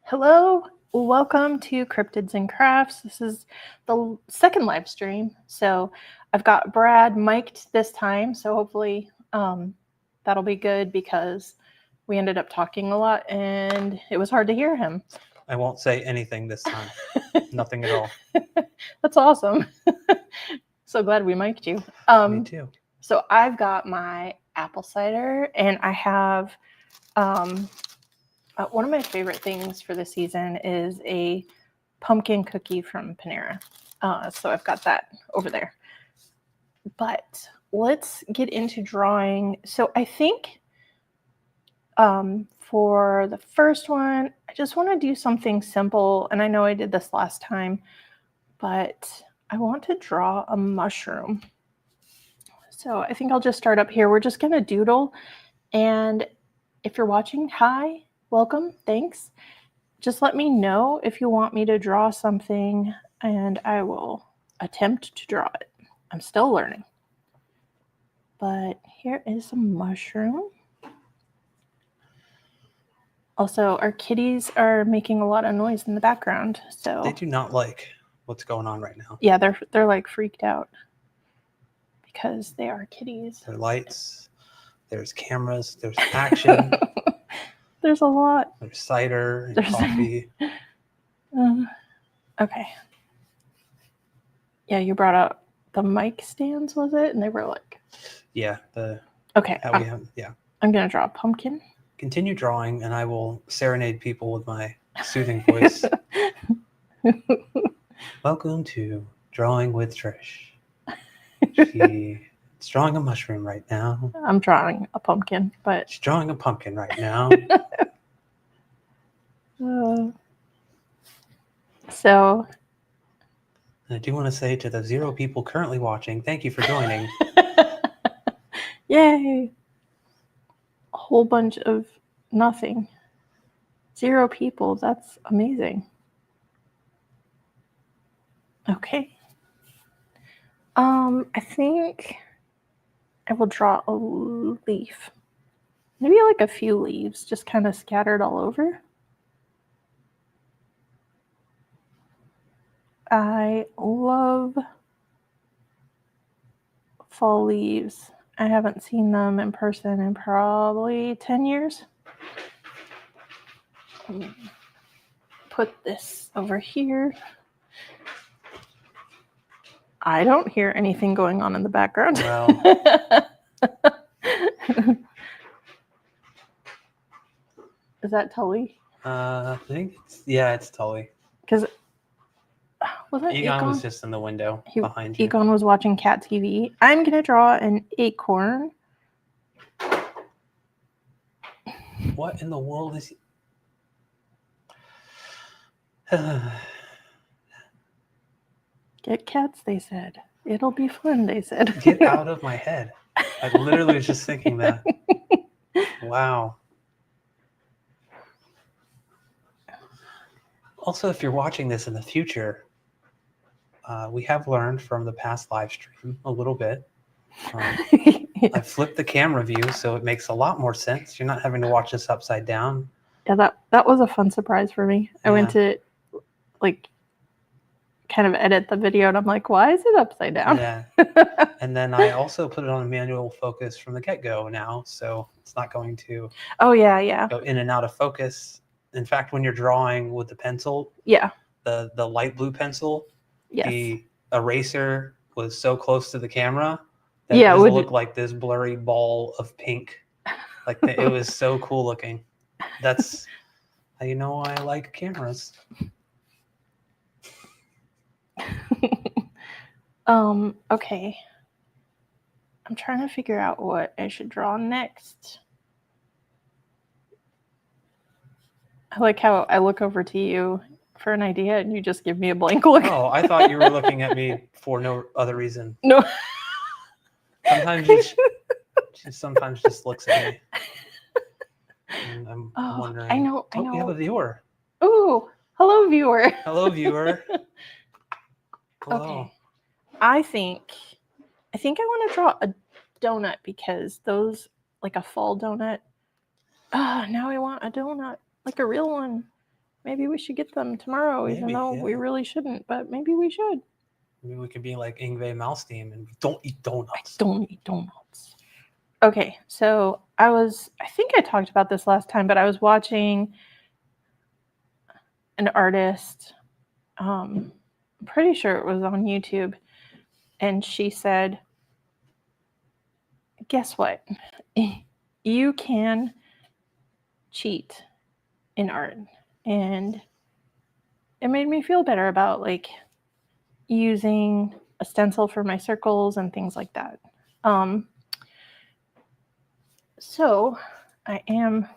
Hello, welcome to Cryptids and Crafts. This is the second live stream. So I've got Brad mic'd this time. So hopefully that'll be good because we ended up talking a lot and it was hard to hear him. I won't say anything this time. Nothing at all. That's awesome. So glad we mic'd you. Me too. So I've got my apple cider and I have one of my favorite things for the season is a pumpkin cookie from Panera. So I've got that over there. But let's get into drawing. So I think for the first one, I just want to do something simple. And I know I did this last time, but I want to draw a mushroom. So I think I'll just start up here. We're just going to doodle. And if you're watching, hi, welcome, thanks. Just let me know if you want me to draw something and I will attempt to draw it. I'm still learning. But here is a mushroom. Also, our kitties are making a lot of noise in the background. So They do not like what's going on right now. Yeah, they're like freaked out because they are kitties. There are lights, there's cameras, there's action. There's a lot. There's cider and coffee. Okay. Yeah, you brought out the mic stands, was it? And they were like... Yeah. Okay. Yeah. I'm going to draw a pumpkin. Continue drawing and I will serenade people with my soothing voice. Welcome to Drawing with Trish. She's drawing a mushroom right now. I'm drawing a pumpkin, but... She's drawing a pumpkin right now. So... I do want to say to the 0 people currently watching, thank you for joining. Yay! A whole bunch of nothing. 0 people. That's amazing. Okay. I think I will draw a leaf. Maybe like a few leaves just kind of scattered all over. I love fall leaves. I haven't seen them in person in probably 10 years. Put this over here. I don't hear anything going on in the background. Well, is that Tully? I think it's Tully. Because was that Egon was just in the window behind you. Egon was watching cat TV. I'm gonna draw an acorn. What in the world is he? Get cats, they said. It'll be fun, they said. Get out of my head. I literally was just thinking that. Wow. Also, if you're watching this in the future, we have learned from the past live stream a little bit. I flipped the camera view, so it makes a lot more sense. You're not having to watch this upside down. Yeah, that was a fun surprise for me. I went to like kind of edit the video and I'm like, why is it upside down? Yeah. And then I also put it on manual focus from the get-go now, so it's not going to go in and out of focus. In fact, when you're drawing with the pencil, the light blue pencil, the eraser was so close to the camera that it would look like this blurry ball of pink. Like it was so cool looking. That's how you know I like cameras. Okay. I'm trying to figure out what I should draw next. I like how I look over to you for an idea and you just give me a blank look. Oh, I thought you were looking at me for no other reason. No. Sometimes she sometimes just looks at me. And I'm wondering. I know. We have a viewer. Ooh, hello, viewer. Hello, viewer. Hello. Okay. I think I want to draw a donut because those, like a fall donut. Now I want a donut, like a real one. maybe we should get them tomorrow, even though we really shouldn't, but maybe we should. Maybe we could be like Yngwie Malmsteen and don't eat donuts. I don't eat donuts. Okay, so I think I talked about this last time, but I was watching an artist, I'm pretty sure it was on YouTube, and she said, guess what? You can cheat in art. And it made me feel better about like using a stencil for my circles and things like that. So I am,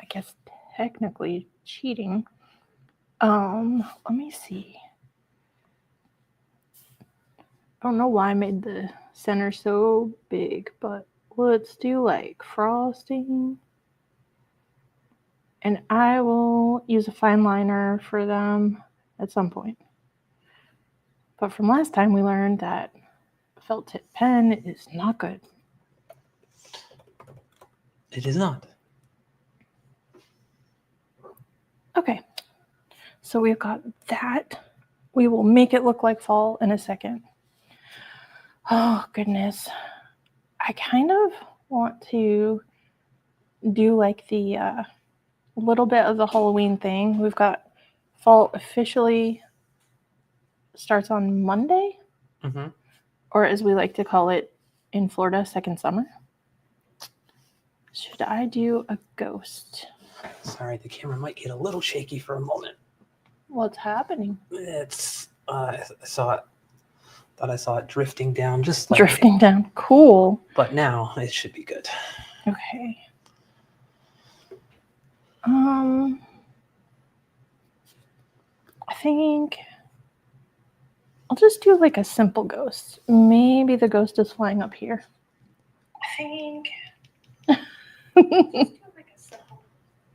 I guess, technically cheating. Let me see. I don't know why I made the center so big, but let's do like frosting. And I will use a fine liner for them at some point. But from last time, we learned that a felt tip pen is not good. It is not. Okay. So we've got that. We will make it look like fall in a second. Oh, goodness. I kind of want to do like the little bit of the Halloween thing. We've got fall officially starts on Monday, or as we like to call it in Florida, second summer. Should I do a ghost? Sorry, the camera might get a little shaky for a moment. What's happening? It's I thought I saw it drifting down, just like drifting down. Cool. But now it should be good. Okay. I think I'll just do like a simple ghost. Maybe the ghost is flying up here. I think.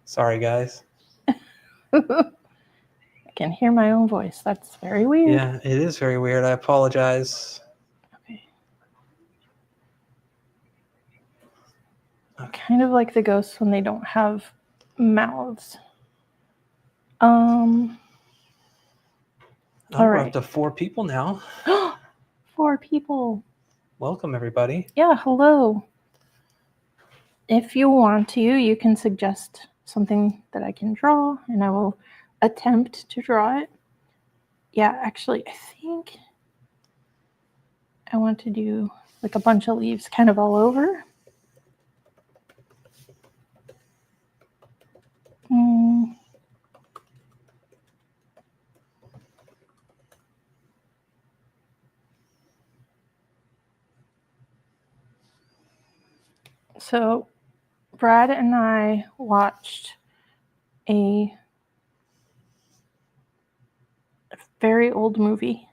Sorry, guys. I can hear my own voice. That's very weird. Yeah, it is very weird. I apologize. Okay. Kind of like the ghosts when they don't have mouths. All We're right. up to 4 people now. 4 people. Welcome, everybody. Yeah, hello. If you want to, you can suggest something that I can draw, and I will attempt to draw it. Yeah, actually, I think I want to do like a bunch of leaves kind of all over. So Brad and I watched a very old movie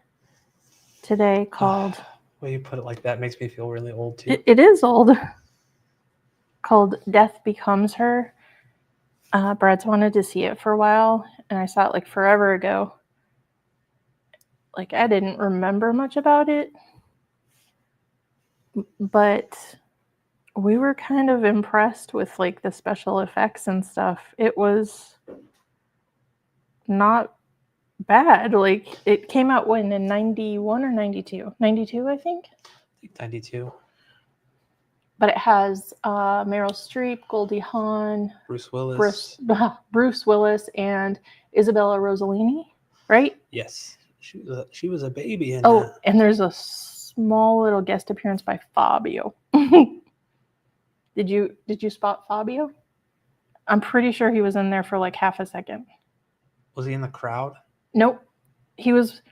today called... Well, you put it like that makes me feel really old too. It is old. Called Death Becomes Her. Brad's wanted to see it for a while, and I saw it like forever ago. Like, I didn't remember much about it, but we were kind of impressed with like the special effects and stuff. It was not bad. Like, it came out when, in 91 or 92? 92, I think. 92. But it has Meryl Streep, Goldie Hawn, Bruce Willis, and Isabella Rossellini, right? Yes, she was a baby in that. And there's a small little guest appearance by Fabio. Did you spot Fabio? I'm pretty sure he was in there for like half a second. Was he in the crowd? Nope. He was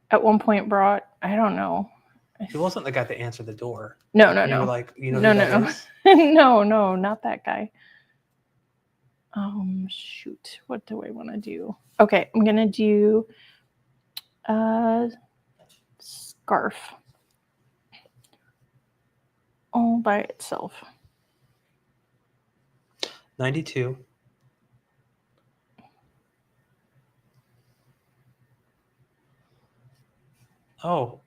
at one point brought, I don't know. He wasn't the guy that answered the door. No. You were like, no. No, not that guy. Shoot. What do I want to do? Okay, I'm going to do a scarf all by itself. 92. Oh.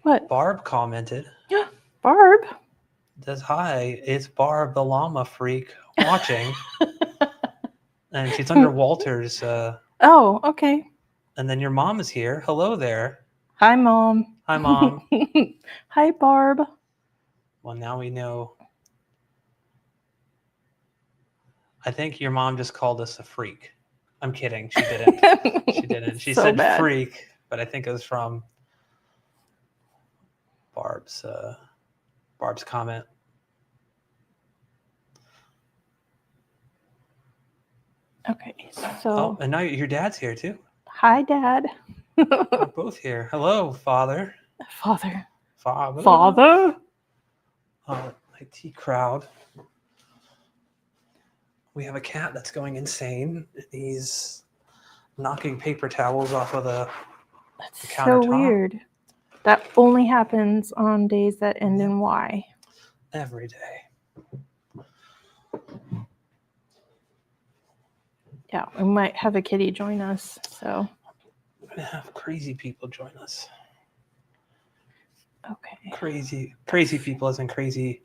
What? Barb commented. Barb? Says, hi, it's Barb the llama freak watching. And she's under Walter's. Oh, okay. And then your mom is here. Hello there. Hi, Mom. Hi, Mom. Hi, Barb. Well, now we know. I think your mom just called us a freak. I'm kidding. She didn't. She didn't. She said bad. Freak, but I think it was from Barb's comment. Okay, so. Oh, and now your dad's here too. Hi, Dad. We're both here. Hello, Father. Father. Father. IT crowd. We have a cat that's going insane. He's knocking paper towels off of the countertop. So weird. That only happens on days that end in Y. Every day. Yeah, we might have a kitty join us. So we're gonna have crazy people join us. Okay. Crazy people, as in crazy.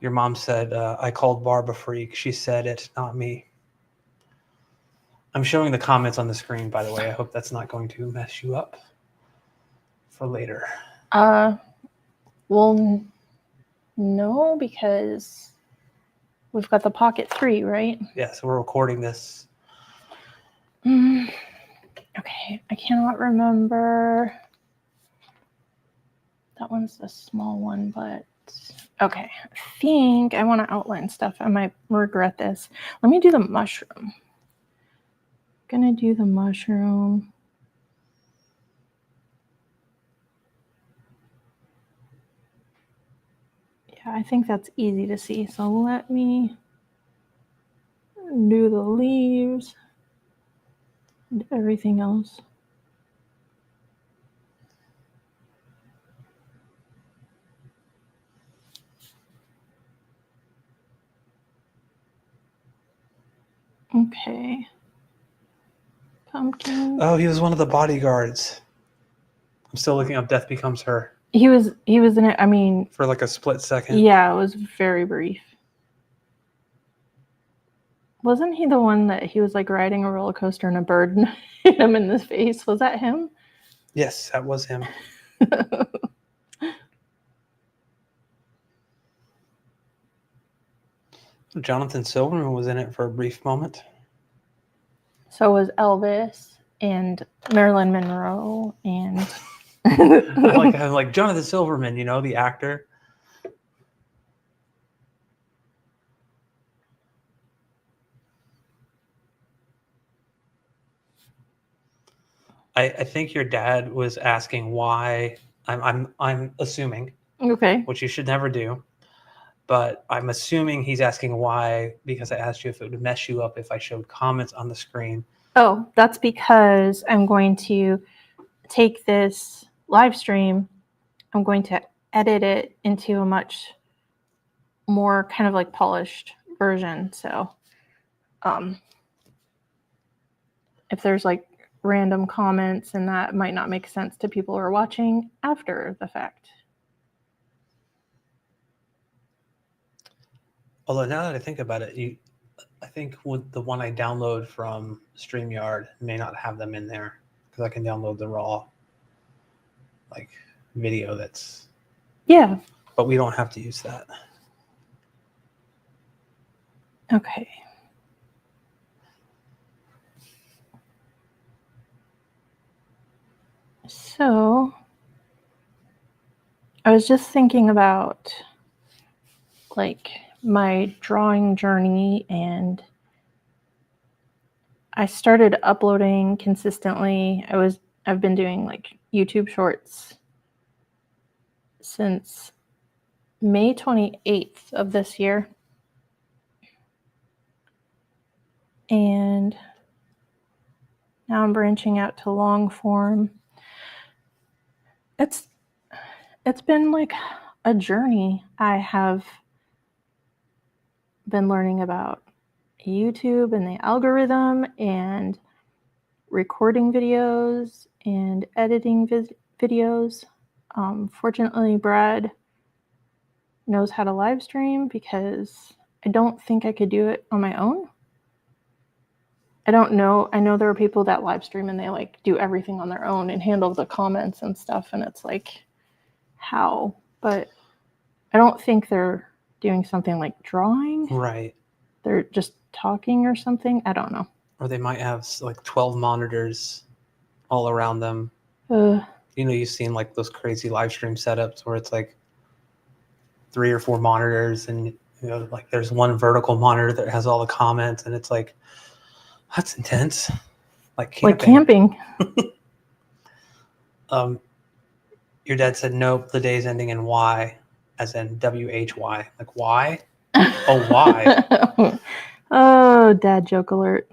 Your mom said, I called Barb a freak. She said it, not me. I'm showing the comments on the screen, by the way. I hope that's not going to mess you up for later. Well, no, because we've got the Pocket 3, right? Yeah, so we're recording this. Okay, I cannot remember. That one's the small one, but okay. I think I want to outline stuff. I might regret this. Let me do the mushroom. Gonna do the mushroom. Yeah, I think that's easy to see. So let me do the leaves and everything else. Okay. Pumpkin. Oh, he was one of the bodyguards. I'm still looking up Death Becomes Her. He was in it, I mean, for like a split second. Yeah, it was very brief. Wasn't he the one that he was like riding a roller coaster and a bird hit him in the face? Was that him? Yes, that was him. Jonathan Silverman was in it for a brief moment. So was Elvis and Marilyn Monroe and I'm like Jonathan Silverman, you know, the actor. I think your dad was asking why. I'm assuming. Okay. Which you should never do. But I'm assuming he's asking why, because I asked you if it would mess you up if I showed comments on the screen. Oh, that's because I'm going to take this live stream, I'm going to edit it into a much more kind of like polished version. So if there's like random comments, and that might not make sense to people who are watching after the fact. Although now that I think about it, I think with the one I download from StreamYard may not have them in there, because I can download the raw like video that's. Yeah. But we don't have to use that. Okay. So I was just thinking about like my drawing journey, and I started uploading consistently. I've been doing like YouTube shorts since May 28th of this year. And now I'm branching out to long form. It's been like a journey. I have been learning about YouTube and the algorithm and recording videos and editing videos. Fortunately, Brad knows how to live stream because I don't think I could do it on my own. I don't know. I know there are people that live stream and they like do everything on their own and handle the comments and stuff. And it's like, how? But I don't think they're doing something like drawing. Right. They're just talking or something. I don't know. Or they might have like 12 monitors all around them. You've seen like those crazy live stream setups where it's like 3 or 4 monitors and like there's one vertical monitor that has all the comments and it's like, that's intense. Like camping. Your dad said, nope, the day's ending in Y, as in W-H-Y. Like, why? Oh, why? Oh, dad joke alert.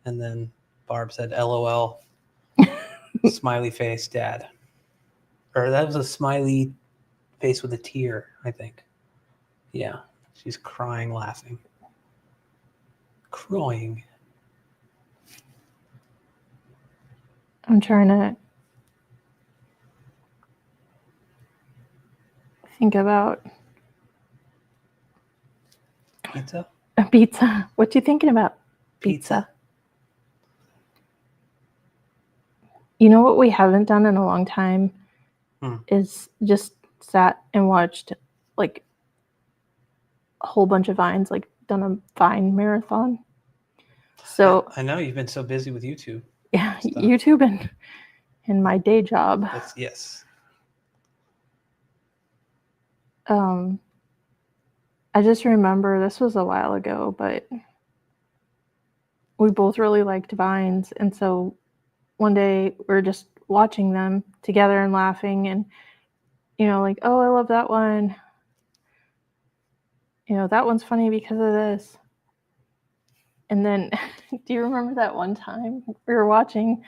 And then Barb said, LOL. Smiley face, dad. Or that was a smiley face with a tear, I think. Yeah, she's crying, laughing. Crying. I'm trying to think about pizza. A pizza. What you thinking about? Pizza. You know what we haven't done in a long time is just sat and watched like a whole bunch of Vines, like done a Vine marathon. So I know you've been so busy with YouTube. Yeah, stuff. YouTube and my day job. Yes. I just remember this was a while ago, but we both really liked Vines, and so one day we were just watching them together and laughing, and like, oh, I love that one. That one's funny because of this. And then, do you remember that one time we were watching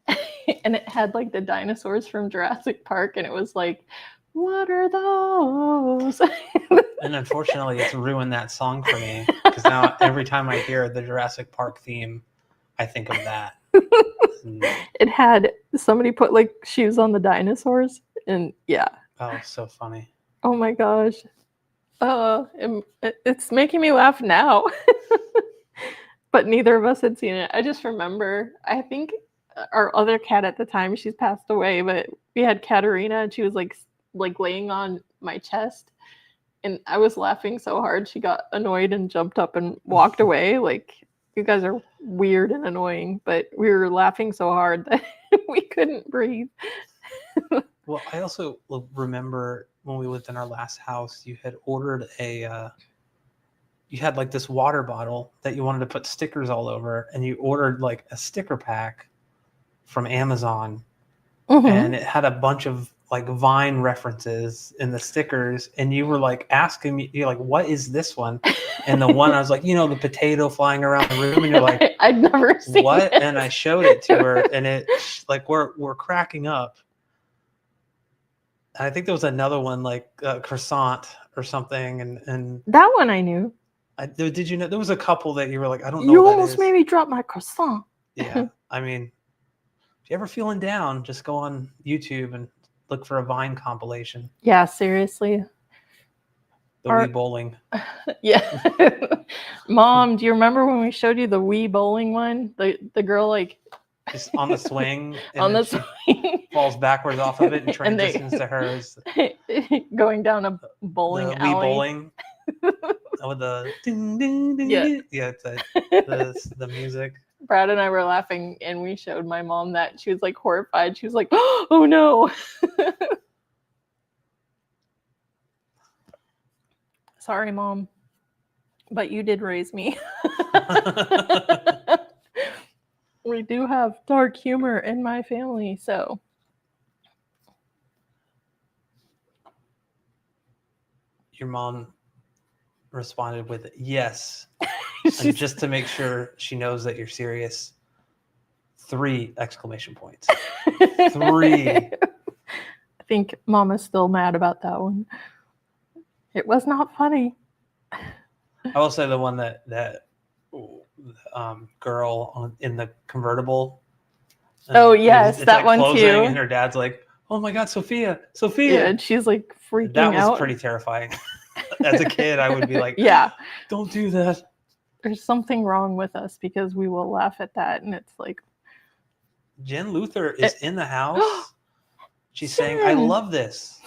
and it had like the dinosaurs from Jurassic Park and it was like, what are those? And unfortunately, it's ruined that song for me because now every time I hear the Jurassic Park theme, I think of that. It had somebody put like shoes on the dinosaurs and yeah. Oh, so funny. Oh my gosh. It's making me laugh now. But neither of us had seen it. I just remember, I think our other cat at the time, she's passed away, but we had Katerina and she was like laying on my chest and I was laughing so hard she got annoyed and jumped up and walked away. Like, you guys are weird and annoying, but we were laughing so hard that we couldn't breathe. Well, I also remember when we lived in our last house, you had ordered you had like this water bottle that you wanted to put stickers all over, and you ordered like a sticker pack from Amazon, and it had a bunch of like Vine references in the stickers, and you were like asking me, you're like, what is this one? And the one I was like, the potato flying around the room, and you're like, I'd never seen what? It. And I showed it to her, and it like we're cracking up. I think there was another one like croissant or something, and that one I knew. Did you know there was a couple that you were like, I don't know. You almost made me drop my croissant. Yeah, I mean, if you're ever feeling down, just go on YouTube and look for a Vine compilation. Yeah, seriously. The Wii bowling. Yeah. Mom, do you remember when we showed you the Wii bowling one? The girl like just on the swing. And on the swing. Falls backwards off of it and transitions to hers. Going down a bowling alley. Wii bowling. With the ding, ding, ding, yeah, it's the music. Brad and I were laughing, and we showed my mom that. She was like horrified. She was like, "Oh no!" Sorry, Mom, but you did raise me. We do have dark humor in my family, so. Your mom responded with yes. And just to make sure she knows that you're serious, 3 exclamation points. 3. I think Mama's still mad about that one. It was not funny. I will say the one that girl in the convertible. Oh yes, it's that like one too. And her dad's like, "Oh my God, Sophia!" Yeah, and she's like freaking out. That was pretty terrifying. As a kid, I would be like, yeah, don't do that. There's something wrong with us because we will laugh at that, and it's like, Jen Luther is in the house. She's saying, I love this.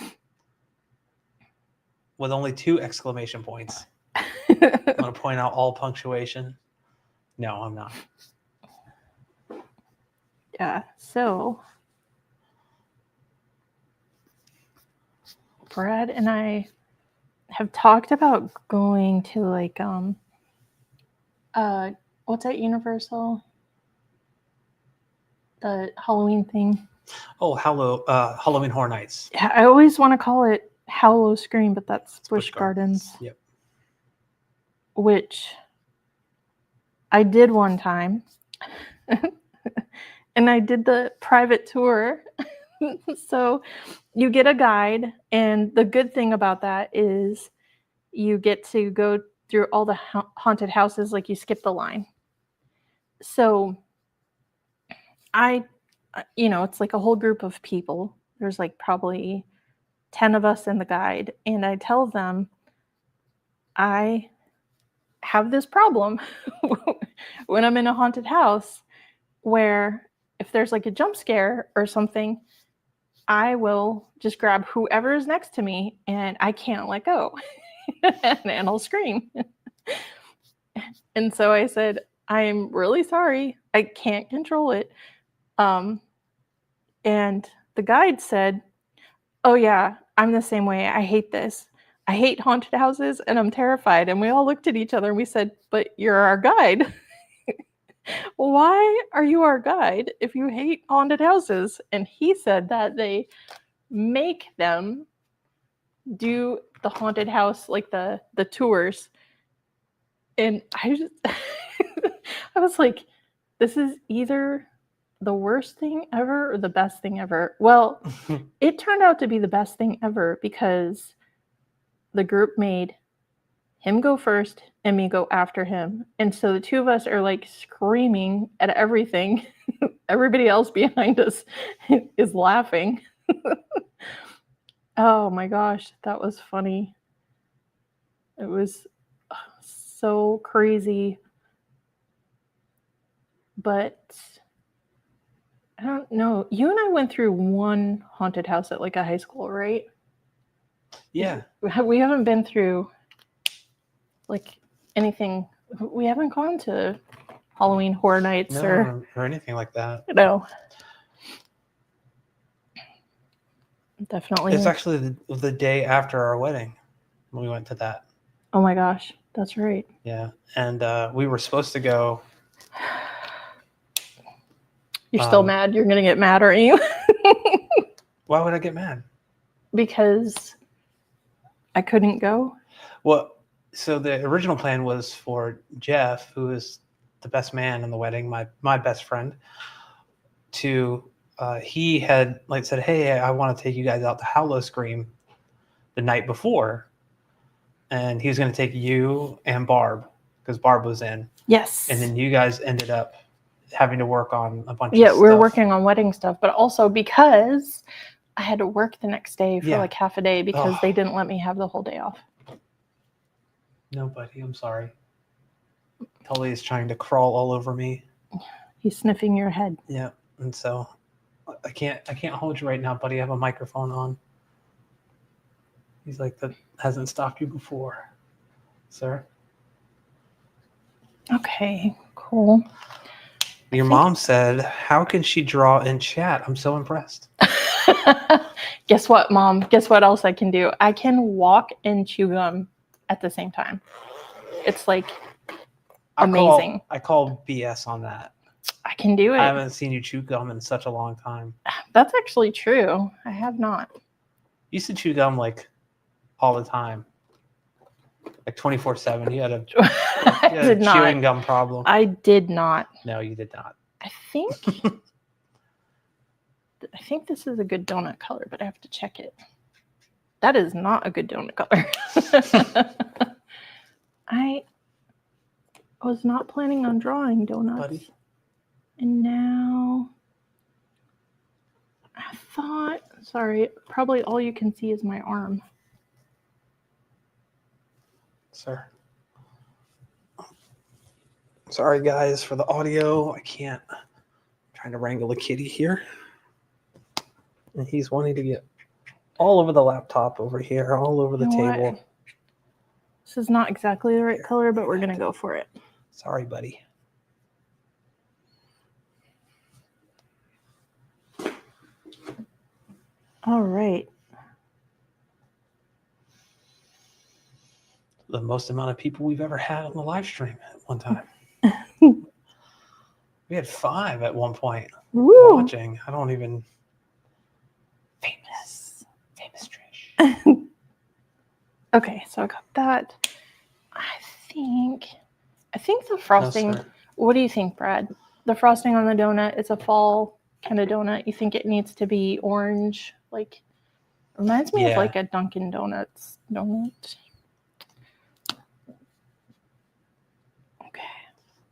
With only 2 exclamation points. I'm going to point out all punctuation. No, I'm not. Yeah, so Brad and I have talked about going to like what's that Universal? The Halloween thing. Oh, Halloween Horror Nights. Yeah, I always want to call it Hallow Scream, but that's Busch Gardens. Yep. Which I did one time. And I did the private tour. So you get a guide, and the good thing about that is you get to go through all the haunted houses, like you skip the line. So it's like a whole group of people. There's like probably 10 of us in the guide, and I tell them I have this problem when I'm in a haunted house where if there's like a jump scare or something, I will just grab whoever is next to me and I can't let go. And I'll scream. And so I said, I'm really sorry. I can't control it. And the guide said, oh yeah, I'm the same way. I hate this. I hate haunted houses and I'm terrified. And we all looked at each other and we said, but you're our guide. Why are you our guide if you hate haunted houses? And he said that they make them do the haunted house, like the tours. And I just, I was like, this is either the worst thing ever or the best thing ever. Well, it turned out to be the best thing ever because the group made him go first and me go after him. And so the 2 of us are like screaming at everything. Everybody else behind us is laughing. Oh my gosh, that was funny. It was so crazy. But I don't know. You and I went through one haunted house at like a high school, right? Yeah. We haven't been through like anything. We haven't gone to Halloween Horror Nights or anything like that. No. Definitely. It's actually the day after our wedding when we went to that. Oh my gosh, that's right. Yeah, and we were supposed to go. You're still mad? You're gonna get mad, aren't you? Why would I get mad? Because I couldn't go. Well, so the original plan was for Jeff, who is the best man in the wedding, my best friend, to he had like said, hey, I want to take you guys out to Hallow Scream the night before, and he was going to take you and Barb because Barb was in. Yes. And then you guys ended up having to work on a bunch of stuff. Yeah, we were working on wedding stuff, but also because I had to work the next day for like half a day because they didn't let me have the whole day off. No, buddy, I'm sorry. Tully is trying to crawl all over me. He's sniffing your head. Yeah, and so I can't hold you right now, buddy. I have a microphone on. He's like, that hasn't stopped you before, sir. Okay, cool. Your mom said, how can she draw in chat? I'm so impressed. Guess what, Mom? Guess what else I can do? I can walk and chew gum at the same time. It's like amazing. I call BS on that. I can do it. I haven't seen you chew gum in such a long time. That's actually true. I have not. You used to chew gum like all the time. Like 24/7. You had a chewing gum problem. I did not. No, you did not. I think this is a good donut color, but I have to check it. That is not a good donut color. I was not planning on drawing donuts. Buddy. And now I thought, sorry, probably all you can see is my arm. sir. Sorry, guys, for the audio. I can't. I'm trying to wrangle a kitty here. And he's wanting to get all over the laptop over here, all over the table. What? This is not exactly the right color, but we're going to go for it. Sorry, buddy. All right. The most amount of people we've ever had on the live stream at one time. We had 5 at one point. Woo. Watching. I don't even. Famous Trish. Okay, so I got that. I think the frosting. No, what do you think, Brad? The frosting on the donut is a fall kind of donut. You think it needs to be orange? Like, reminds me of like a Dunkin' Donuts donut. Okay.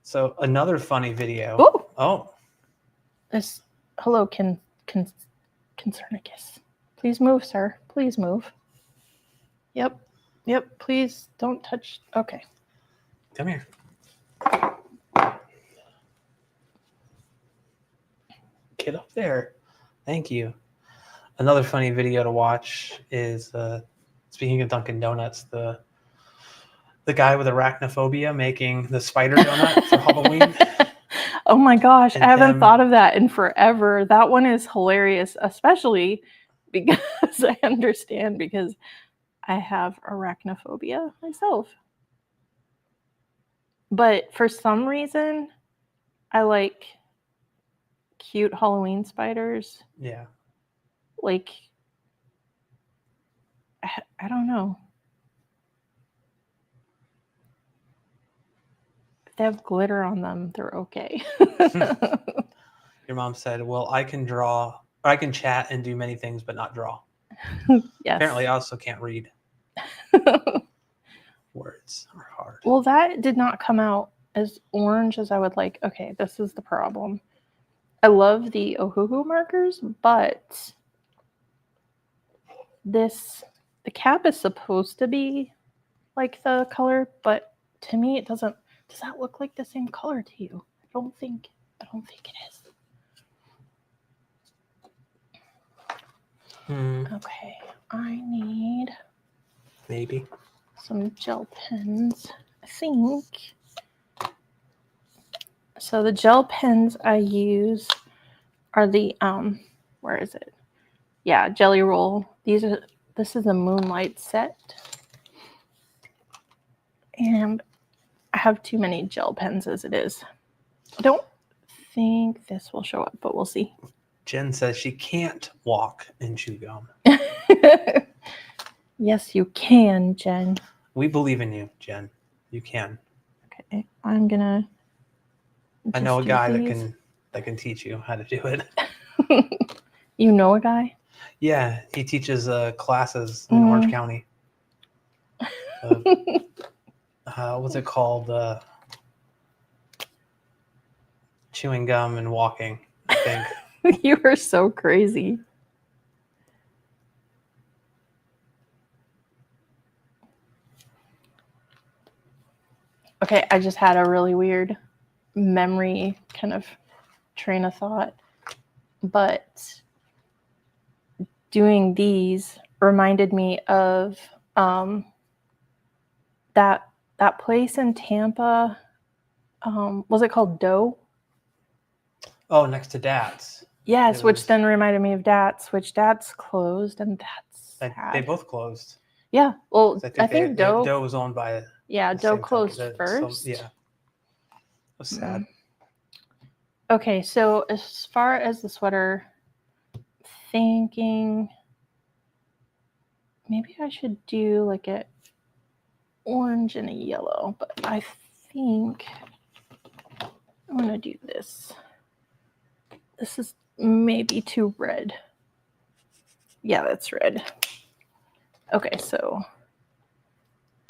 So another funny video. Oh. This hello Concernicus. Please move, sir. Please move. Yep. Please don't touch. Okay. Come here. Get up there. Thank you. Another funny video to watch is speaking of Dunkin' Donuts, the guy with arachnophobia making the spider donut for Halloween. Oh my gosh, and I haven't thought of that in forever. That one is hilarious, especially because I understand because I have arachnophobia myself. But for some reason, I like cute Halloween spiders. Yeah. Like, I don't know. If they have glitter on them, they're okay. Your mom said, well, I can chat and do many things, but not draw. Yes. Apparently I also can't read. Words are hard. Well, that did not come out as orange as I would like. Okay, this is the problem. I love the Ohuhu markers, but the cap is supposed to be like the color, but to me it doesn't. Does that look like the same color to you? I don't think it is. Okay, I need maybe some gel pens, I think. So the gel pens I use are the where is it? Yeah, Jelly Roll. This is a Moonlight set. And I have too many gel pens as it is. I don't think this will show up, but we'll see. Jen says she can't walk and chew gum. Yes, you can, Jen. We believe in you, Jen. You can. Okay, I'm gonna. I know a guy that can teach you how to do it. You know a guy? Yeah, he teaches classes in Orange County. What's it called? Chewing gum and walking, I think. You are so crazy. Okay, I just had a really weird memory kind of train of thought. But doing these reminded me of that place in Tampa. Was it called Doe? Oh, next to Dats. Yes, which then reminded me of Dats, which Dats closed, and that's sad. They both closed. Yeah, well, I think Doe. Doe was owned by. Yeah, Doe closed first. So, yeah, it was sad. Okay, so as far as the sweater, thinking maybe I should do like a orange and a yellow, but I think I'm gonna do this. This is maybe too red. Yeah, that's red. Okay, so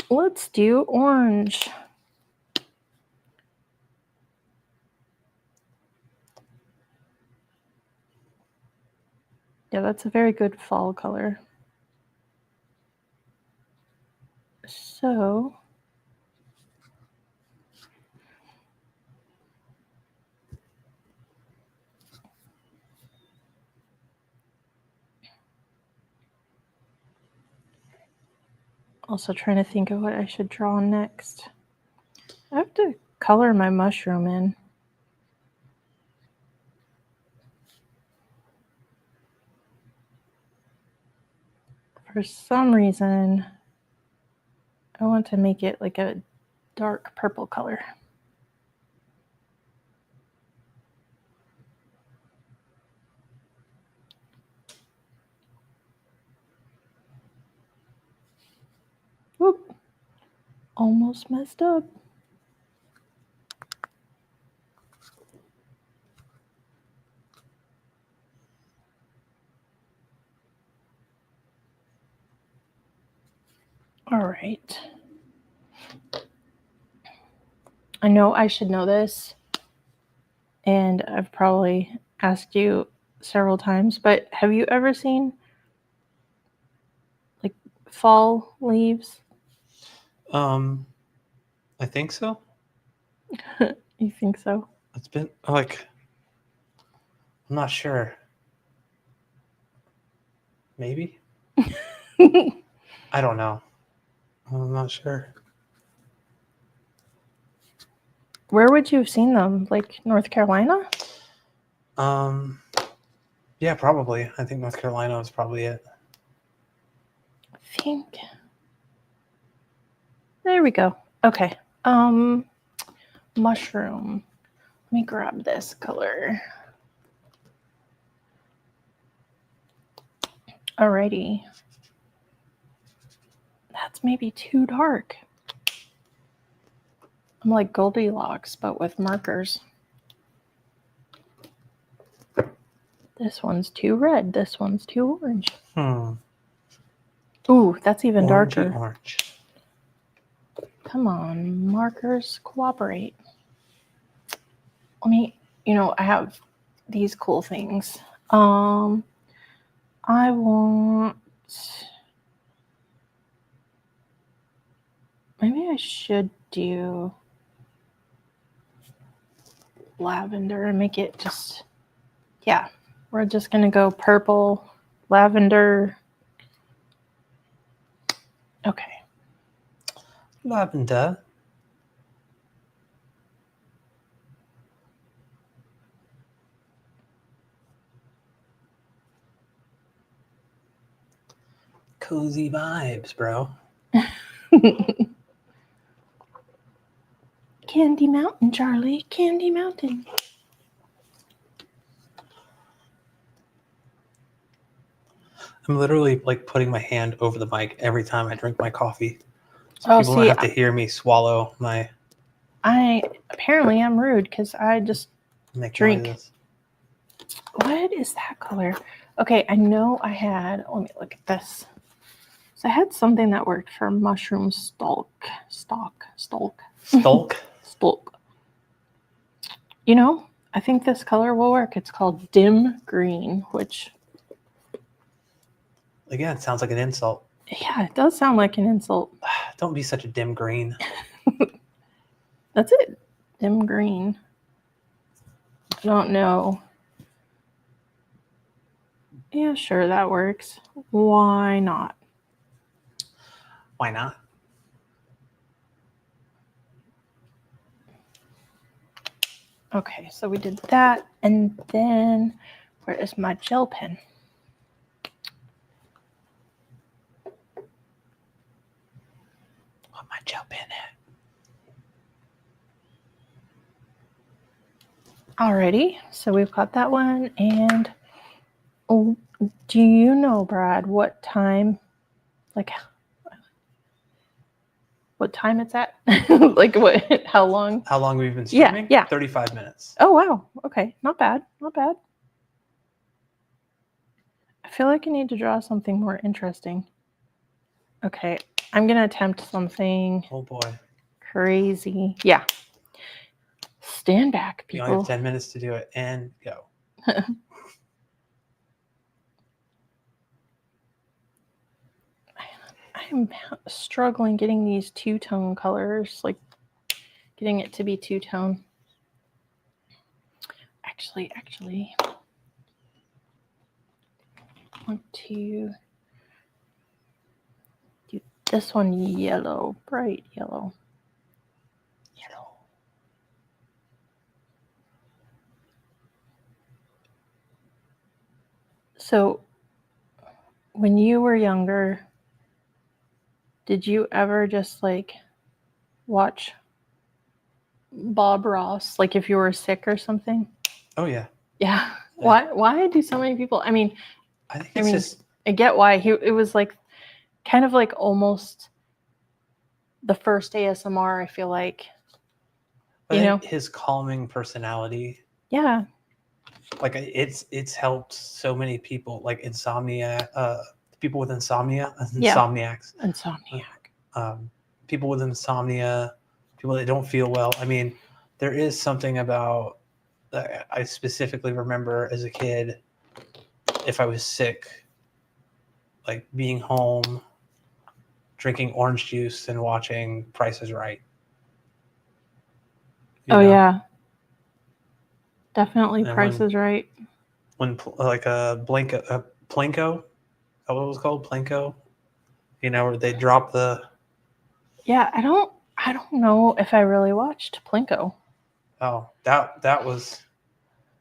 let's do orange. Yeah, that's a very good fall color. So Also trying to think of what I should draw next. I have to color my mushroom in. For some reason, I want to make it like a dark purple color. Whoop. Almost messed up. All right. I know I should know this, and I've probably asked you several times, but have you ever seen like fall leaves? I think so. You think so? It's been like, I'm not sure. Maybe. I don't know. I'm not sure. Where would you have seen them? Like North Carolina? Yeah, probably. I think North Carolina was probably it. I think. There we go. Okay. Mushroom. Let me grab this color. Alrighty. That's maybe too dark. I'm like Goldilocks, but with markers. This one's too red. This one's too orange. Ooh, that's even darker. Orange. Come on, markers, cooperate. Let me, I have these cool things. I want... Maybe I should do lavender and make it just... Yeah, we're just going to go purple, lavender. Okay. Lavender. Cozy vibes, bro. Candy Mountain, Charlie. Candy Mountain. I'm literally like putting my hand over the mic every time I drink my coffee. So people don't have to hear me swallow my... Apparently I'm rude because I just drink. Noises. What is that color? Okay, I know I had... Let me look at this. So I had something that worked for mushroom stalk. I think this color will work. It's called dim green, which... Again, it sounds like an insult. Yeah, it does sound like an insult. Don't be such a dim green. That's it. Dim green. I don't know. Yeah, sure, that works. Why not? Why not? Okay, so we did that, and then where is my gel pen? What my gel pen at? Alrighty, so we've got that one, and do you know, Brad, what time? Like, what time it's at? Like what? How long? How long we've been streaming? Yeah. 35 minutes. Oh, wow. Okay. Not bad. Not bad. I feel like I need to draw something more interesting. Okay. I'm going to attempt something. Oh, boy. Crazy. Yeah. Stand back, people. You only have 10 minutes to do it, and go. I'm struggling getting these two-tone colors, like getting it to be two-tone. Actually, I want to do This one yellow, bright yellow. Yellow. So, when you were younger, did you ever just like watch Bob Ross, like if you were sick or something? Oh yeah. Yeah. Why do so many people? I mean, just I get why it was like kind of like almost the first ASMR, I feel like. His calming personality. Yeah. Like it's helped so many people, like insomnia, people with insomniacs. People with insomnia, people that don't feel well. I mean, there is something about, I specifically remember as a kid, if I was sick, like being home, drinking orange juice and watching Price is Right. Yeah. Definitely Price is Right. When like Plinko, what was it called? Plinko? Where they drop the... Yeah, I don't know if I really watched Plinko. Oh, that was...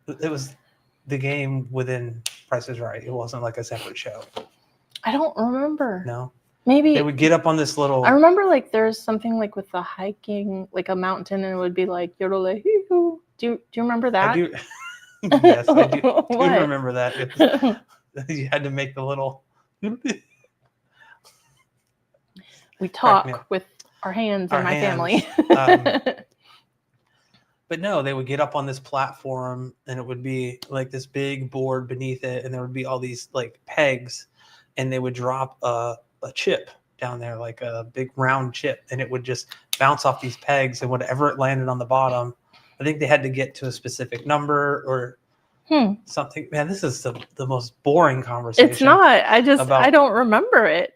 It was the game within Price is Right. It wasn't like a separate show. I don't remember. No? Maybe they would get up on this little... I remember like there's something like with the hiking, like a mountain, and it would be like yodel-hee-hoo. Do you remember that? I do. Yes, I do remember that. You had to make the little... We talk with our hands in my family. But no, they would get up on this platform and it would be like this big board beneath it, and there would be all these like pegs, and they would drop a chip down there, like a big round chip, and it would just bounce off these pegs, and whatever it landed on the bottom, I think they had to get to a specific number or something. Man, this is the most boring conversation. It's not. I don't remember it.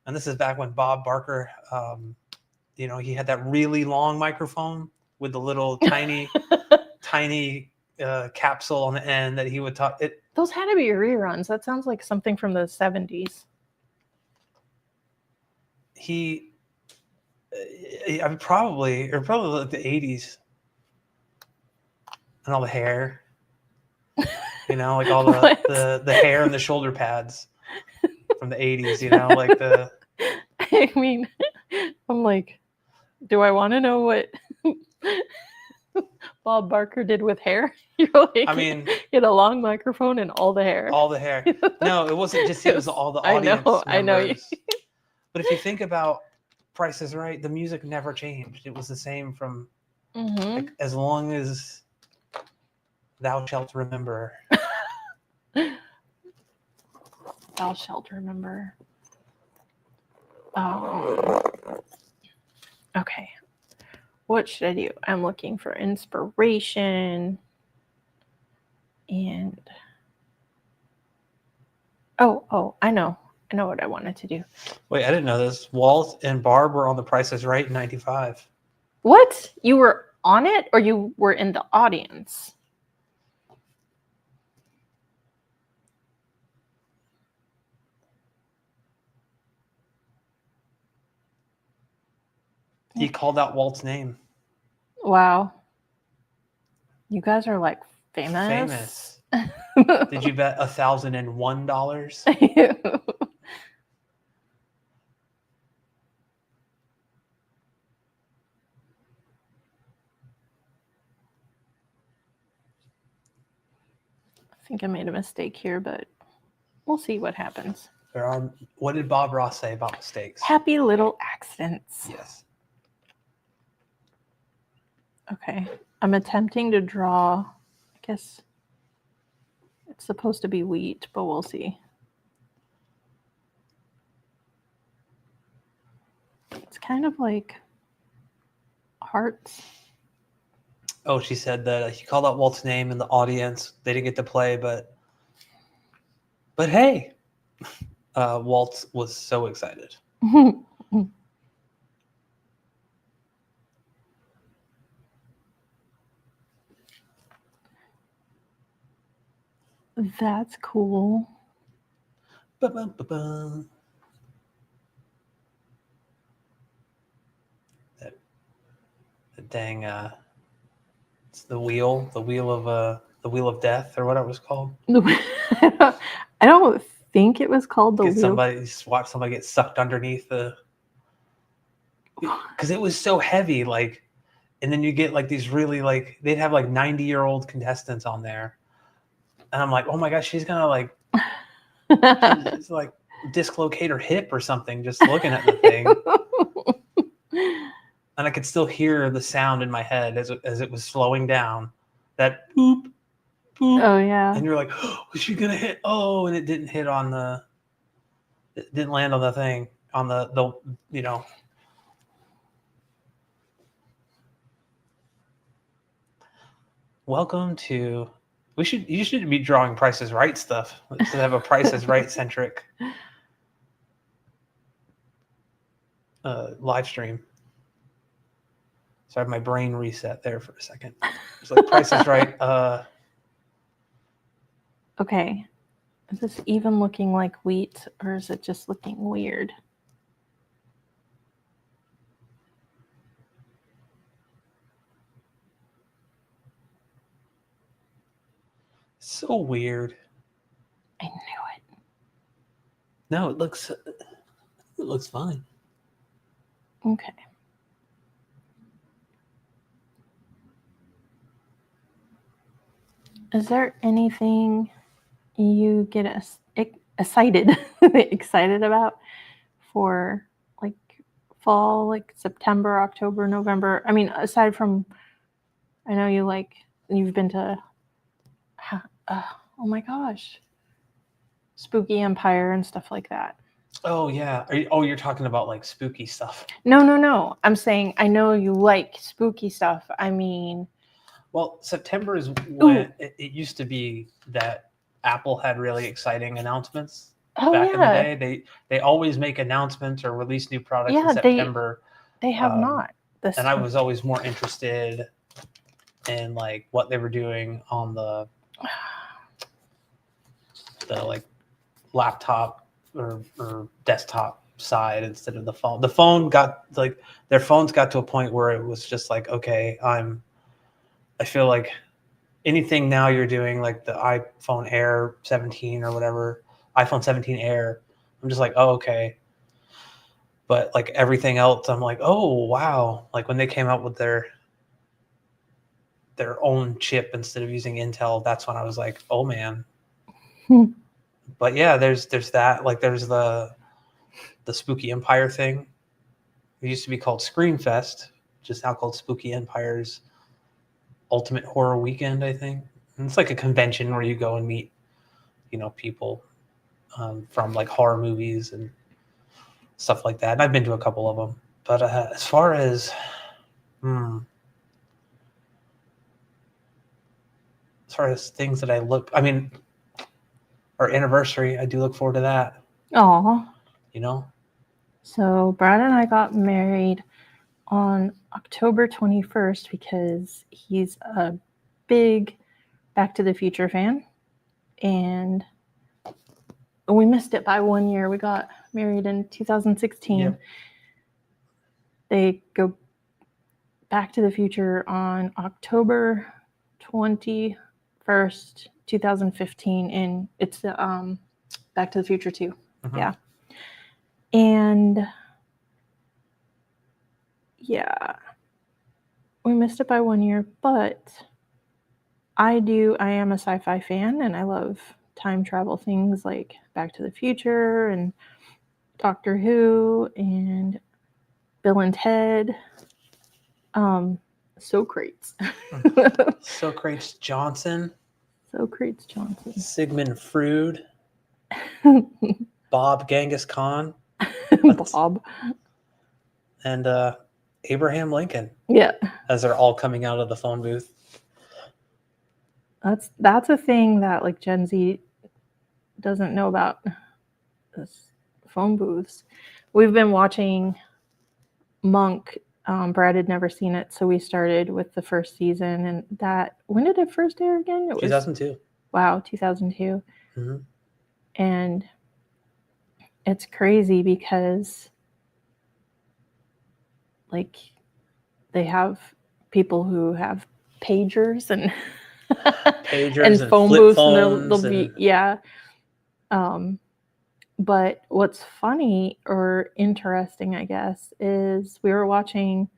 And this is back when Bob Barker, he had that really long microphone with the little tiny capsule on the end that he would talk. Those had to be reruns. That sounds like something from the 70s. Probably like the 80s. And all the hair. Like all the hair and the shoulder pads from the 80s, like the... I mean, I'm like, do I want to know what Bob Barker did with hair? You're like, I mean, he had a long microphone and all the hair. All the hair. No, it wasn't just it was all the audience members. I know. But if you think about Price is Right, the music never changed. It was the same from like, as long as thou shalt remember. Thou shalt remember. Okay. What should I do? I'm looking for inspiration. And I know what I wanted to do. Wait, I didn't know this. Walt and Barb were on The Price is Right in 95. What? You were on it, or you were in the audience? He called out Walt's name. Wow. You guys are like famous. Did you bet $1,001? I think I made a mistake here, but we'll see what happens. What did Bob Ross say about mistakes? Happy little accidents. Yes. Okay. I'm attempting to draw, I guess it's supposed to be wheat, but we'll see. It's kind of like hearts. Oh, she said that he called out Walt's name in the audience. They didn't get to play, but hey, Walt was so excited. That's cool. Ba-ba-ba-ba. dang, it's the wheel of death, or whatever it was called. I don't think it was called the wheel. Just watch somebody get sucked underneath because it was so heavy, like, and then you get like these really like they'd have like 90-year-old contestants on there, and I'm like, oh my gosh, she's gonna like, she's like dislocate her hip or something just looking at the thing. And I could still hear the sound in my head as it was slowing down. That boop, boop. Oh yeah. And you're like, oh, is she gonna hit? Oh, and it didn't hit on the. It didn't land on the thing on the you know. Welcome to. You should be drawing Price is Right stuff. Let's have a Price is Right centric live stream. Sorry, my brain reset there for a second. It's like Price is Right. Okay. Is this even looking like wheat, or is it just looking weird? So weird. I knew it. No, it looks fine. Okay. Is there anything you get excited about for like fall, like September, October, November? I mean, aside from, I know you've been to, oh my gosh, Spooky Empire and stuff like that. Oh yeah. You're talking about like spooky stuff. No. I'm saying I know you like spooky stuff. I mean, well, September is when it used to be that Apple had really exciting announcements back in the day. They always make announcements or release new products in September. They have not. And I was always more interested in like what they were doing on the like laptop or desktop side instead of the phone. The phone got like their phones got to a point where it was just like, okay, I feel like anything now you're doing like the iPhone Air 17 or whatever, iPhone 17 Air, I'm just like, oh, okay. But like everything else, I'm like, oh, wow. Like when they came out with their own chip instead of using Intel, that's when I was like, oh man. But yeah, there's that. Like there's the Spooky Empire thing. It used to be called Screenfest, just now called Spooky Empire's Ultimate Horror Weekend, I think. And it's like a convention where you go and meet, people from like horror movies and stuff like that. And I've been to a couple of them. But as far as things that our anniversary, I do look forward to that. Aw. So Brad and I got married on October 21st because he's a big Back to the Future fan, and we missed it by 1 year. We got married in 2016. Yep. They go Back to the Future on October 21st, 2015, and it's the Back to the Future 2. Uh-huh. Yeah. And yeah, we missed it by 1 year, but I am a sci-fi fan, and I love time travel things like Back to the Future and Doctor Who and Bill and Ted. Socrates. Socrates Johnson. Sigmund Freud. Bob Genghis Khan. Bob. And Abraham Lincoln. Yeah. As they're all coming out of the phone booth. That's a thing that like Gen Z doesn't know about, this phone booths. We've been watching Monk. Brad had never seen it, so we started with the first season. And when did it first air again? It was 2002. Wow, 2002. Mm-hmm. And it's crazy because like they have people who have pagers and and phone flip booths, phones and they'll be but what's funny or interesting, I guess, is we were watching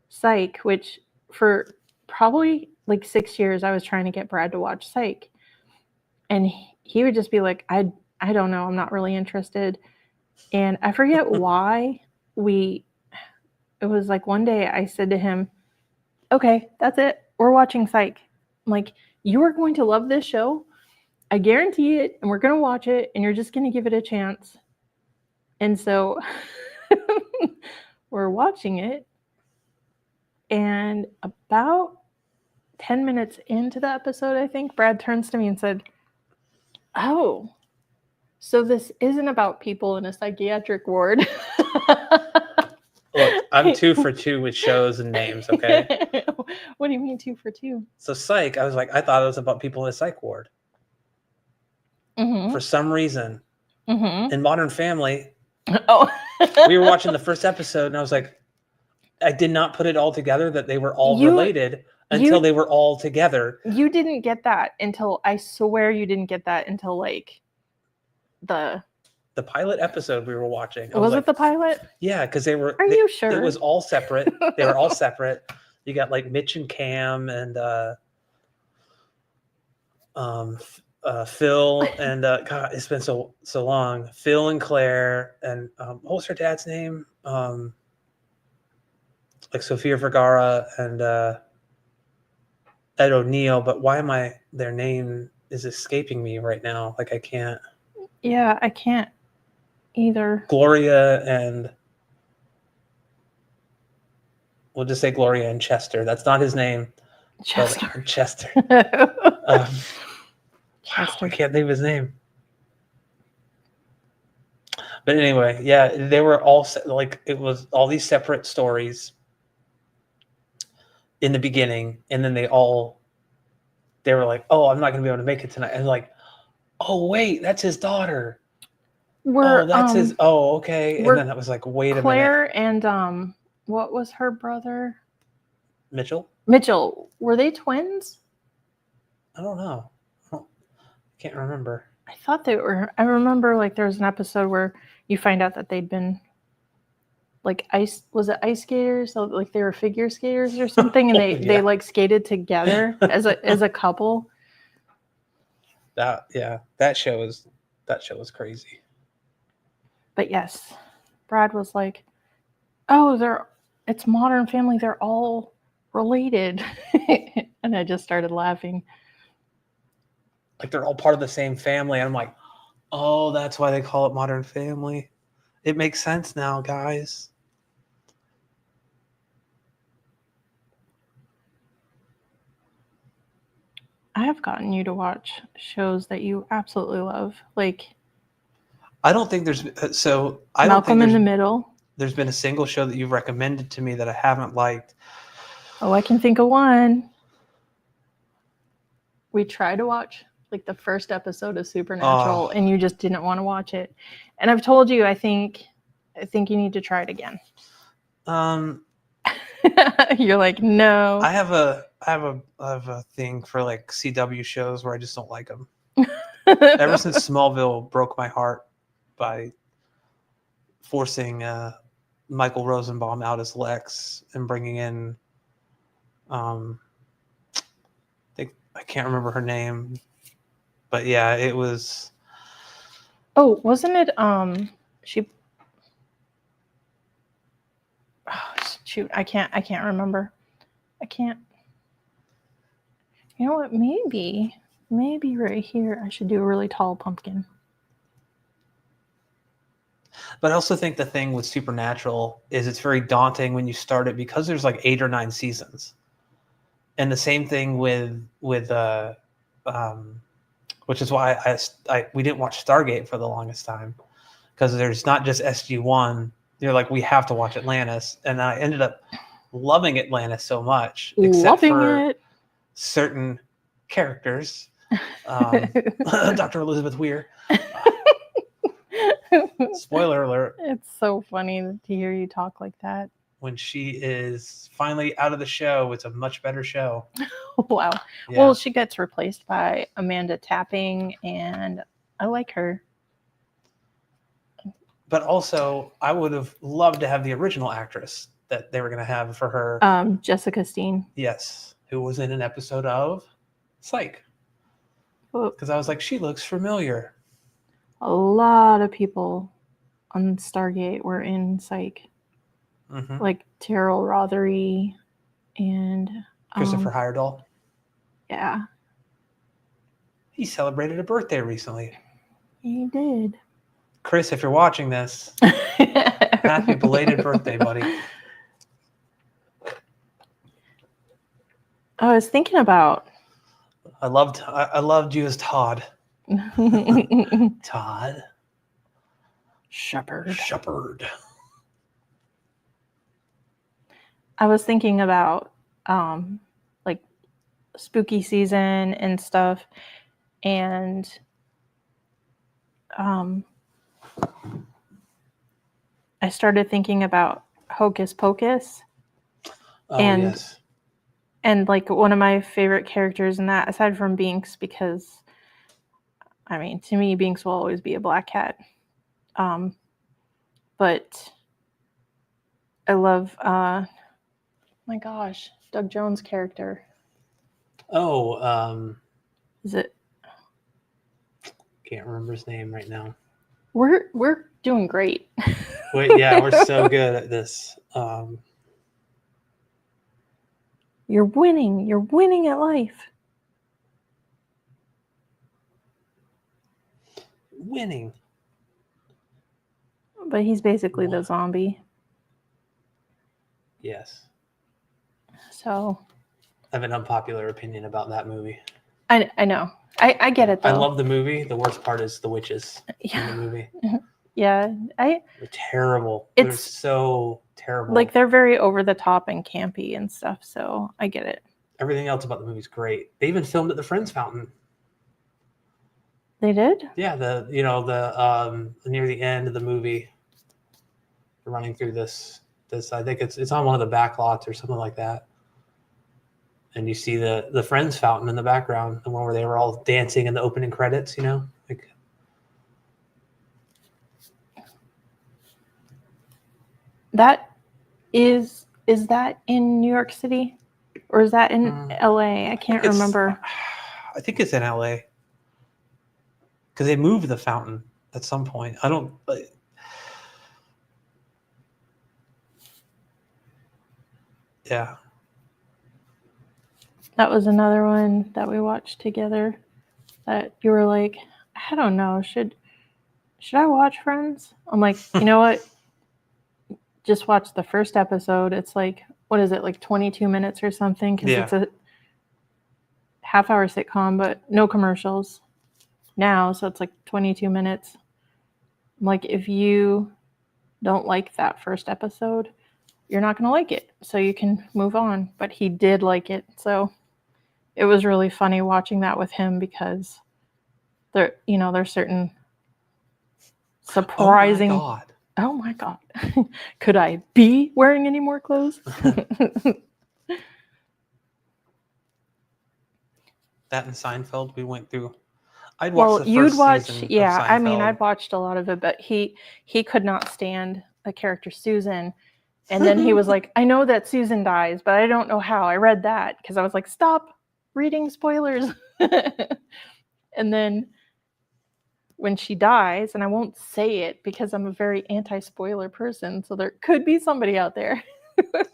Psych, which for probably like 6 years I was trying to get Brad to watch Psych, and he would just be like, I don't know, I'm not really interested. And I forget why it was like one day I said to him, okay, that's it, we're watching Psych. I'm like, you are going to love this show, I guarantee it, and we're going to watch it, and you're just going to give it a chance. And so we're watching it, and about 10 minutes into the episode, I think, Brad turns to me and said, oh, so this isn't about people in a psychiatric ward. Look, I'm 2 for 2 with shows and names, okay? What do you mean 2 for 2? So Psych, I was like, I thought it was about people in a psych ward. For some reason. In Modern Family, we were watching the first episode, and I was like, I did not put it all together that they were all related until they were all together. You didn't get that until, I swear you didn't get that until like the pilot episode we were watching. Was it the pilot? Yeah, because they were. Are you sure? It was all separate. They were all separate. You got like Mitch and Cam and Phil and God, it's been so long. Phil and Claire and what was her dad's name? Like Sofia Vergara and Ed O'Neill. But why their name is escaping me right now? Like I can't. Yeah, I can't either. Gloria and we'll just say Gloria and Chester. That's not his name. Chester. Chester. Chester. I can't think of his name. But anyway, yeah, they were all like, it was all these separate stories in the beginning, and then they were like, oh, I'm not going to be able to make it tonight. And like, oh, wait, that's his daughter. That's his. Oh, okay. And then I was like, wait a minute. Claire and what was her brother? Mitchell. Were they twins? I don't know. I can't remember. I thought they were. I remember like there was an episode where you find out that they'd been like ice skaters? So like they were figure skaters or something, and they like skated together as a couple. That show was crazy. But yes, Brad was like, oh, it's Modern Family, they're all related. And I just started laughing. Like they're all part of the same family. And I'm like, oh, that's why they call it Modern Family. It makes sense now, guys. I have gotten you to watch shows that you absolutely love. Like, I don't think there's Malcolm in the Middle. There's been a single show that you've recommended to me that I haven't liked. Oh, I can think of one. We tried to watch like the first episode of Supernatural, and you just didn't want to watch it. And I've told you, I think you need to try it again. You're like, no. I have a thing for like CW shows where I just don't like them. Ever since Smallville broke my heart by forcing Michael Rosenbaum out as Lex and bringing in I can't remember her name, but yeah, it was. Oh, wasn't it she? Oh, shoot, I can't remember. I can't. You know what? Maybe right here I should do a really tall pumpkin. But I also think the thing with Supernatural is it's very daunting when you start it because there's like 8 or 9 seasons. And the same thing with which is why we didn't watch Stargate for the longest time, because there's not just SG-1. You're like, we have to watch Atlantis, and I ended up loving Atlantis so much, except for certain characters, Dr. Elizabeth Weir. Spoiler alert. It's so funny to hear you talk like that. when she is finally out of the show, it's a much better show. Wow. Yeah. Well, she gets replaced by Amanda Tapping, and I like her. But also, I would have loved to have the original actress that they were going to have for her. Jessica Steen. Yes, who was in an episode of Psych. Because I was like, she looks familiar. A lot of people on Stargate were in Psych. Mm-hmm. Like Terrell Rothery and Christopher Heyerdahl. Yeah. He celebrated a birthday recently. He did. Chris, if you're watching this, happy belated birthday, buddy. I was thinking about. I loved you as Todd. Todd. Shepherd. I was thinking about like spooky season and stuff, and I started thinking about Hocus Pocus. Oh, yes. And like one of my favorite characters in that, aside from Binks, because I mean, to me, Binks will always be a black cat. But I love, my gosh, Doug Jones' character. Oh, is it? Can't remember his name right now. We're doing great. Wait, yeah, we're so good at this. You're winning. You're winning at life. Winning. But he's basically the zombie. Yes. So. I have an unpopular opinion about that movie. I know. I get it though. I love the movie. The worst part is the witches in the movie. Yeah. They're terrible. They're so terrible. Like they're very over the top and campy and stuff, so I get it. Everything else about the movie is great. They even filmed at the Friends Fountain. They did? Yeah, the near the end of the movie, running through this I think it's on one of the back lots or something like that. And you see the Friends Fountain in the background, the one where they were all dancing in the opening credits, like. That is that in New York City or is that in LA? I can't remember. I think it's in LA. Because they moved the fountain at some point. I don't. Yeah. That was another one that we watched together. That you were like, I don't know, should I watch Friends? I'm like, you know what? Just watch the first episode. It's like, what is it, like 22 minutes or something? Because it's a half-hour sitcom, but no commercials now, so it's like 22 minutes. I'm like, if you don't like that first episode, you're not going to like it, so you can move on. But he did like it, so it was really funny watching that with him because there's certain surprising. Oh my god. Could I be wearing any more clothes? That and Seinfeld we went through. I'd watch yeah, I mean, I'd watched a lot of it, but he could not stand the character Susan. And then he was like, I know that Susan dies, but I don't know how. I read that because I was like, stop reading spoilers. And then when she dies, and I won't say it because I'm a very anti-spoiler person, so there could be somebody out there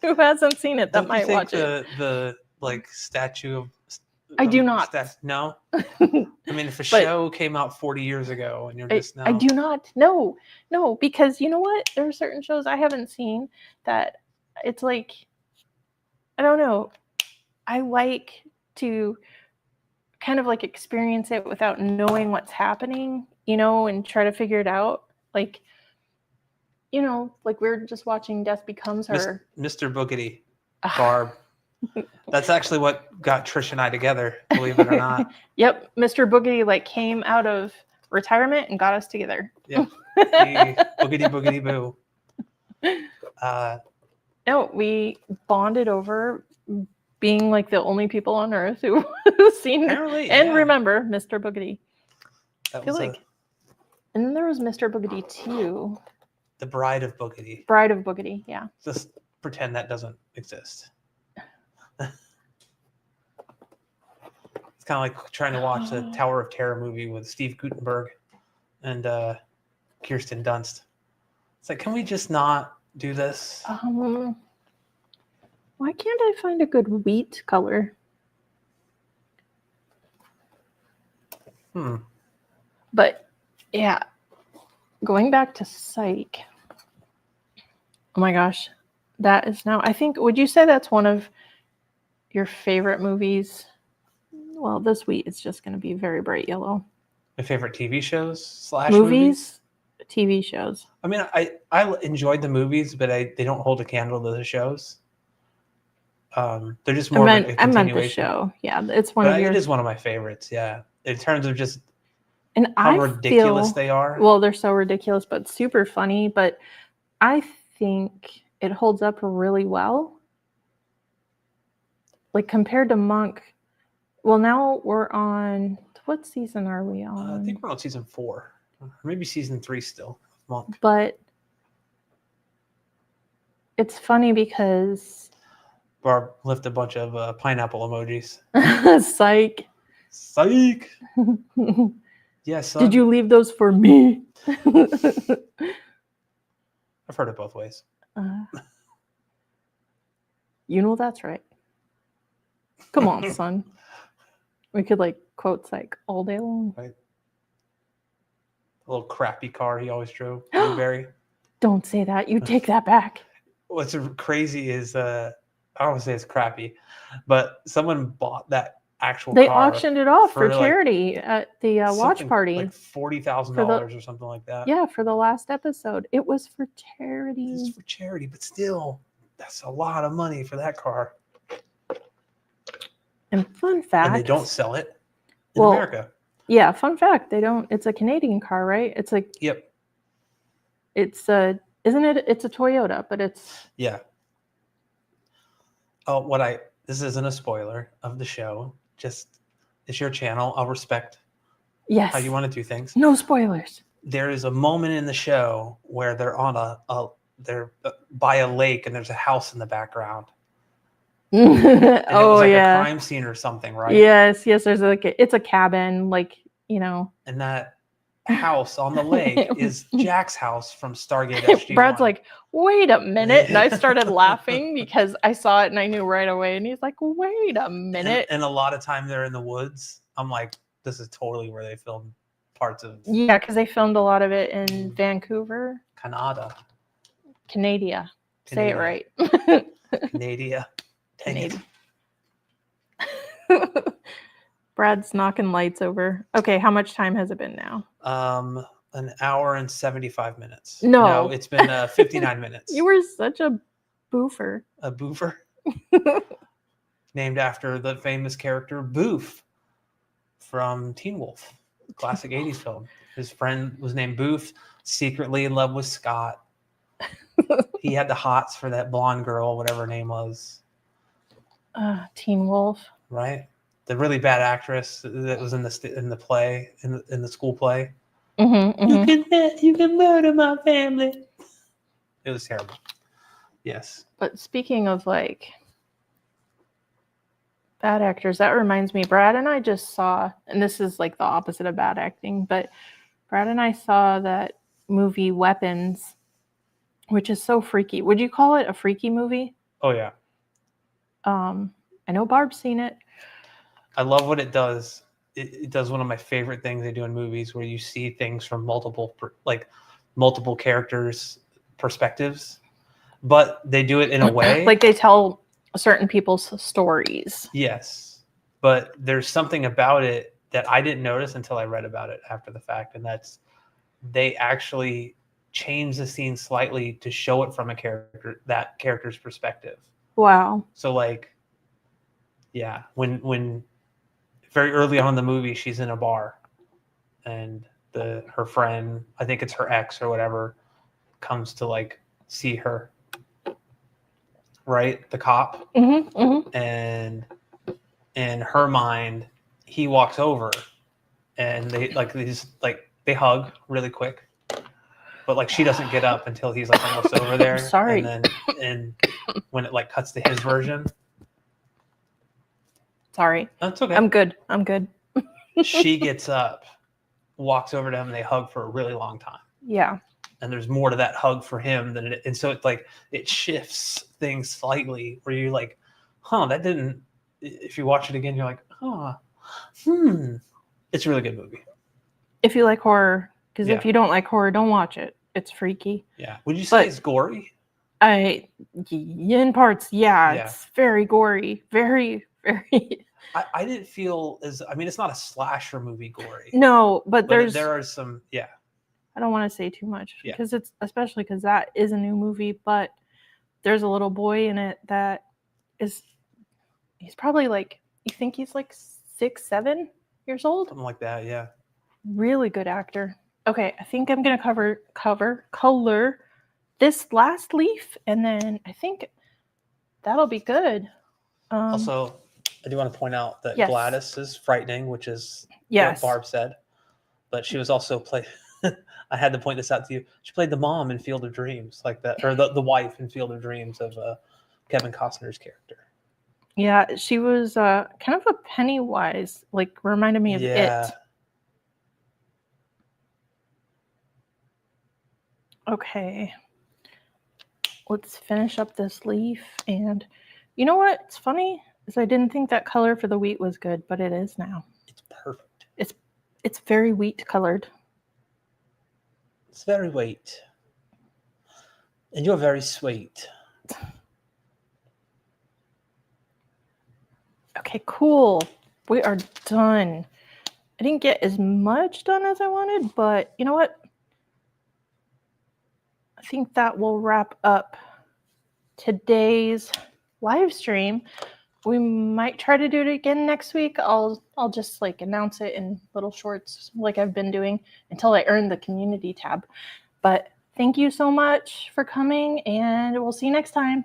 who hasn't seen it that might watch it. The like statue of I do not. No? I mean, if a show came out 40 years ago and you're just now. I do not. No, because you know what? There are certain shows I haven't seen that it's like, I don't know. I like to kind of like experience it without knowing what's happening, and try to figure it out. Like, like we're just watching Death Becomes Her. Mr. Boogedy, Barb. That's actually what got Trish and I together, believe it or not. Yep. Mr. Boogedy came out of retirement and got us together. Yep. Boogedy boogedy boo. No, we bonded over being like the only people on Earth who seen and remember Mr. Boogedy. I feel like, and then there was Mr. Boogedy 2. The Bride of Boogedy. Bride of Boogedy, yeah. Just pretend that doesn't exist. It's kind of like trying to watch the Tower of Terror movie with Steve Guttenberg and Kirsten Dunst. It's like, can we just not do this? Why can't I find a good wheat color? But yeah, going back to Psych. Oh my gosh, that is now, I think, would you say that's one of your favorite movies? Well, this wheat is just going to be very bright yellow. My favorite TV shows / movies? TV shows. I mean, I enjoyed the movies, but they don't hold a candle to the shows. They're just more of a continuation. I meant the show. Yeah, it's one of your... It is one of my favorites, yeah. In terms of just how ridiculous they are. Well, they're so ridiculous, but super funny. But I think it holds up really well. Like, compared to Monk. Well, now we're on... What season are we on? I think we're on season 4. Maybe season 3 still. Monk. But it's funny because... Barb left a bunch of pineapple emojis. Psych. Psych. Yes. Did you leave those for me? I've heard it both ways. You know that's right. Come on, son. We could like quote Psych all day long. Right. A little crappy car he always drove. Blueberry. Don't say that. You take that back. What's crazy is I don't want to say it's crappy, but someone bought that actual car. They car auctioned it off for charity at the watch party. Like $40,000 or something like that. Yeah, for the last episode. It was for charity. It's for charity, but still, that's a lot of money for that car. And fun fact. And they don't sell it in America. Yeah, fun fact. They don't. It's a Canadian car, right? It's like. Yep. It's isn't it? It's a Toyota, but it's. Yeah. Oh, this isn't a spoiler of the show. Just, it's your channel. I'll respect how you want to do things. No spoilers. There is a moment in the show where they're on they're by a lake and there's a house in the background. And it was like a crime scene or something, right? Yes. There's it's a cabin, like, you know. And that house on the lake is Jack's house from Stargate SG-1. Brad's like, wait a minute. And I started laughing because I saw it and I knew right away. And he's like, wait a minute. And a lot of time they're in the woods. I'm like, this is totally where they filmed parts of. Yeah, because they filmed a lot of it in Vancouver. Canada. Say it right. Canada. Dang it. Brad's knocking lights over. Okay, how much time has it been now? An hour and 75 minutes. No, it's been 59 minutes. You were such a boofer. A boofer? Named after the famous character Boof from Teen Wolf, classic 80s film. His friend was named Boof, secretly in love with Scott. He had the hots for that blonde girl, whatever her name was. Teen Wolf. Right? The really bad actress that was in the play, in the school play. You can murder my family. It was terrible. Yes. But speaking of like bad actors, that reminds me, Brad and I just saw, and this is like the opposite of bad acting, but Brad and I saw that movie Weapons, which is so freaky. Would you call it a freaky movie? Oh yeah. I know Barb's seen it. I love what it does. It does one of my favorite things they do in movies, where you see things from multiple characters' perspectives, but they do it in a way like they tell certain people's stories. Yes, but there's something about it that I didn't notice until I read about it after the fact, and that's they actually change the scene slightly to show it from that character's perspective. Wow. So like, yeah, when very early on in the movie, she's in a bar and her friend, I think it's her ex or whatever, comes to like see her. right? The cop. And in her mind, he walks over and they they hug really quick. But like she doesn't get up until he's like almost over there. Sorry. And when it like cuts to his version. Sorry. That's okay. I'm good. She gets up, walks over to him, and they hug for a really long time. Yeah. And there's more to that hug for him than and so it's like it shifts things slightly where you're like, that didn't. If you watch it again, you're like, It's a really good movie. If you like horror, because if you don't like horror, don't watch it. It's freaky. Yeah. Would you say it's gory? In parts, yeah. It's very gory. Very, very. I didn't feel it's not a slasher movie gory. No, but there are some, I don't want to say too much because especially because that is a new movie, but there's a little boy in it that he's probably like, you think he's like 6, 7 years old? Something like that, yeah. Really good actor. Okay, I think I'm going to color this last leaf, and then I think that'll be good. Also, I do want to point out that Gladys is frightening, which is what Barb said. But she was also played. I had to point this out to you. She played the mom in Field of Dreams, like that, or the wife in Field of Dreams of Kevin Costner's character. Yeah, she was kind of a Pennywise, like reminded me of It. Okay, let's finish up this leaf. And you know what's funny is I didn't think that color for the wheat was good, but it is now. It's perfect. It's very wheat colored. It's very wheat. And you're very sweet. Okay, cool. We are done. I didn't get as much done as I wanted, but you know what? I think that will wrap up today's live stream. We might try to do it again next week. I'll just like announce it in little shorts like I've been doing until I earn the community tab. But thank you so much for coming, and we'll see you next time.